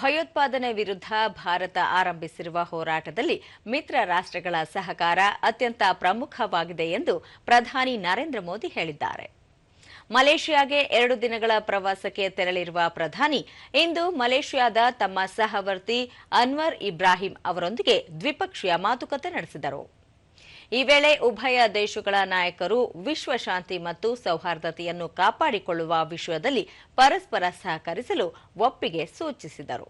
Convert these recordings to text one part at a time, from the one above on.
ಭಯೋತ್ಪಾದನೆ ವಿರುದ್ಧ ಭಾರತ ಆರಂಭಿಸಿರುವ ಹೋರಾಟದಲ್ಲಿ ಮಿತ್ರ ರಾಷ್ಟ್ರಗಳ ಸಹಕಾರ ಅತ್ಯಂತ ಪ್ರಮುಖವಾಗಿದೆ ಎಂದು ಪ್ರಧಾನಿ ನರೇಂದ್ರ ಮೋದಿ ಹೇಳಿದ್ದಾರೆ. ಮಲೇಷಿಯಾಗೆ 2 ದಿನಗಳ ಪ್ರವಾಸಕ್ಕೆ ತೆರಳಿರುವ ಪ್ರಧಾನಿ ಇಂದು ಮಲೇಷಿಯಾದ ತಮ್ಮ ಸಹವರ್ತಿ ಅನ್ವರ್ ಇಬ್ರಾಹಿಂ ಅವರೊಂದಿಗೆ ದ್ವಿಪಕ್ಷೀಯ ಮಾತುಕತೆ ನಡೆಸಿದರು. ಈ ವೇಳೆ ಉಭಯ ದೇಶಗಳ ನಾಯಕರು ವಿಶ್ವ ಶಾಂತಿ ಮತ್ತು ಸೌಹಾರ್ದತೆಯನ್ನು ಕಾಪಾಡಿಕೊಳ್ಳುವ ವಿಷಯದಲ್ಲಿ ಪರಸ್ಪರ ಸಹಕರಿಸಲು ಒಪ್ಪಿಗೆ ಸೂಚಿಸಿದರು.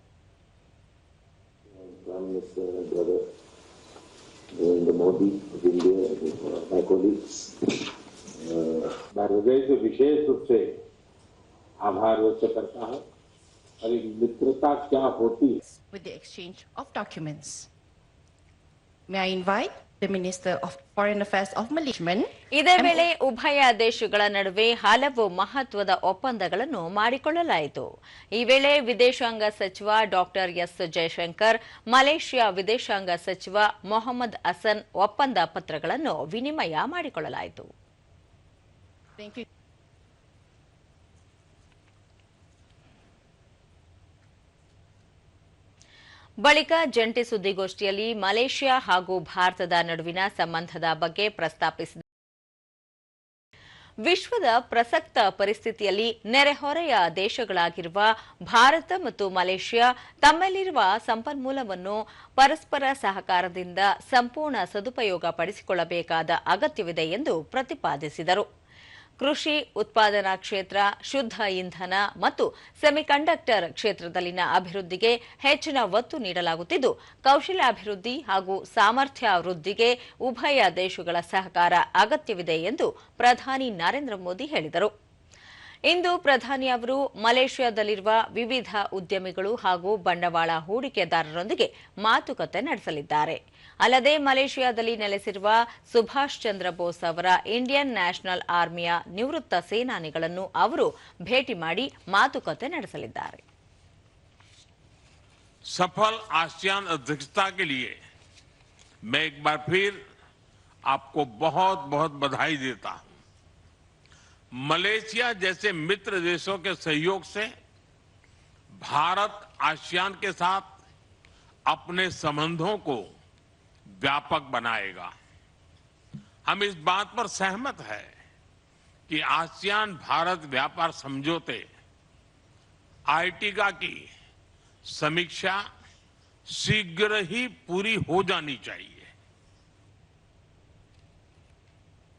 मैं हृदय से विशेष रूप से आभार व्यक्त करता हूं और एक मित्रता क्या होती है. With the exchange of documents, may I invite the Minister of Foreign Affairs of Malaysia. ಇದೇ ವೇಳೆ ಉಭಯ ದೇಶಗಳ ನಡುವೆ ಹಲವು ಮಹತ್ವದ ಒಪ್ಪಂದಗಳನ್ನು ಮಾಡಿಕೊಳ್ಳಲಾಯಿತು. ಈ ವೇಳೆ ವಿದೇಶಾಂಗ ಸಚಿವ ಡಾಕ್ಟರ್ ಎಸ್ ಜಯಶಂಕರ್, ಮಲೇಷಿಯಾ ವಿದೇಶಾಂಗ ಸಚಿವ ಮೊಹಮ್ಮದ್ ಹಸನ್ ಒಪ್ಪಂದ ಪತ್ರಗಳನ್ನು ವಿನಿಮಯ ಮಾಡಿಕೊಳ್ಳಲಾಯಿತು. Thank you. ಬಳಿಕ ಜಂಟಿ ಸುದ್ದಿಗೋಷ್ಠಿಯಲ್ಲಿ ಮಲೇಷಿಯಾ ಹಾಗೂ ಭಾರತದ ನಡುವಿನ ಸಂಬಂಧದ ಬಗ್ಗೆ ಪ್ರಸ್ತಾಪಿಸಿದ ವಿಶ್ವದ ಪ್ರಸಕ್ತ ಪರಿಸ್ಥಿತಿಯಲ್ಲಿ ನೆರೆಹೊರೆಯ ದೇಶಗಳಾಗಿರುವ ಭಾರತ ಮತ್ತು ಮಲೇಷಿಯಾ ತಮ್ಮಲ್ಲಿರುವ ಸಂಪನ್ಮೂಲವನ್ನು ಪರಸ್ಪರ ಸಹಕಾರದಿಂದ ಸಂಪೂರ್ಣ ಸದುಪಯೋಗ ಪಡಿಸಿಕೊಳ್ಳಬೇಕಾದ ಅಗತ್ಯವಿದೆ ಎಂದು ಪ್ರತಿಪಾದಿಸಿದರು. ಕೃಷಿ ಉತ್ಪಾದನಾ ಕ್ಷೇತ್ರ, ಶುದ್ಧ ಇಂಧನ ಮತ್ತು ಸೆಮಿಕಂಡಕ್ಟರ್ ಕ್ಷೇತ್ರದಲ್ಲಿನ ಅಭಿವೃದ್ಧಿಗೆ ಹೆಚ್ಚಿನ ಒತ್ತು ನೀಡಲಾಗುತ್ತಿದ್ದು, ಕೌಶಲ್ಯಾಭಿವೃದ್ಧಿ ಹಾಗೂ ಸಾಮರ್ಥ್ಯ ವೃದ್ಧಿಗೆ ಉಭಯ ದೇಶಗಳ ಸಹಕಾರ ಅಗತ್ಯವಿದೆ ಎಂದು ಪ್ರಧಾನಿ ನರೇಂದ್ರ ಮೋದಿ ಹೇಳಿದರು. ಇಂದು ಪ್ರಧಾನಿ ಅವರು ಮಲೇಷಿಯಾದಲ್ಲಿರುವ ವಿವಿಧ ಉದ್ಯಮಿಗಳು ಹಾಗೂ ಬಂಡವಾಳ ಹೂಡಿಕೆದಾರರೊಂದಿಗೆ ಮಾತುಕತೆ ನಡೆಸಲಿದ್ದಾರೆ. ಅಲ್ಲದೆ ಮಲೇಷಿಯಾದಲ್ಲಿ ನೆಲೆಸಿರುವ ಸುಭಾಷ್ ಚಂದ್ರ ಬೋಸ್ ಅವರ ಇಂಡಿಯನ್ ನ್ಯಾಷನಲ್ ಆರ್ಮಿಯ ನಿವೃತ್ತ ಸೇನಾನಿಗಳನ್ನು ಅವರು ಭೇಟಿ ಮಾಡಿ ಮಾತುಕತೆ ನಡೆಸಲಿದ್ದಾರೆ. सफल आसियान अध्यक्षता के लिए मैं एक बार फिर आपको बहुत बहुत बधाई देता हूं. मलेशिया जैसे मित्र देशों के सहयोग से भारत आसियान के साथ अपने संबंधों को व्यापक बनाएगा. हम इस बात पर सहमत हैं कि आसियान भारत व्यापार समझौते आर्टिका की समीक्षा शीघ्र ही पूरी हो जानी चाहिए.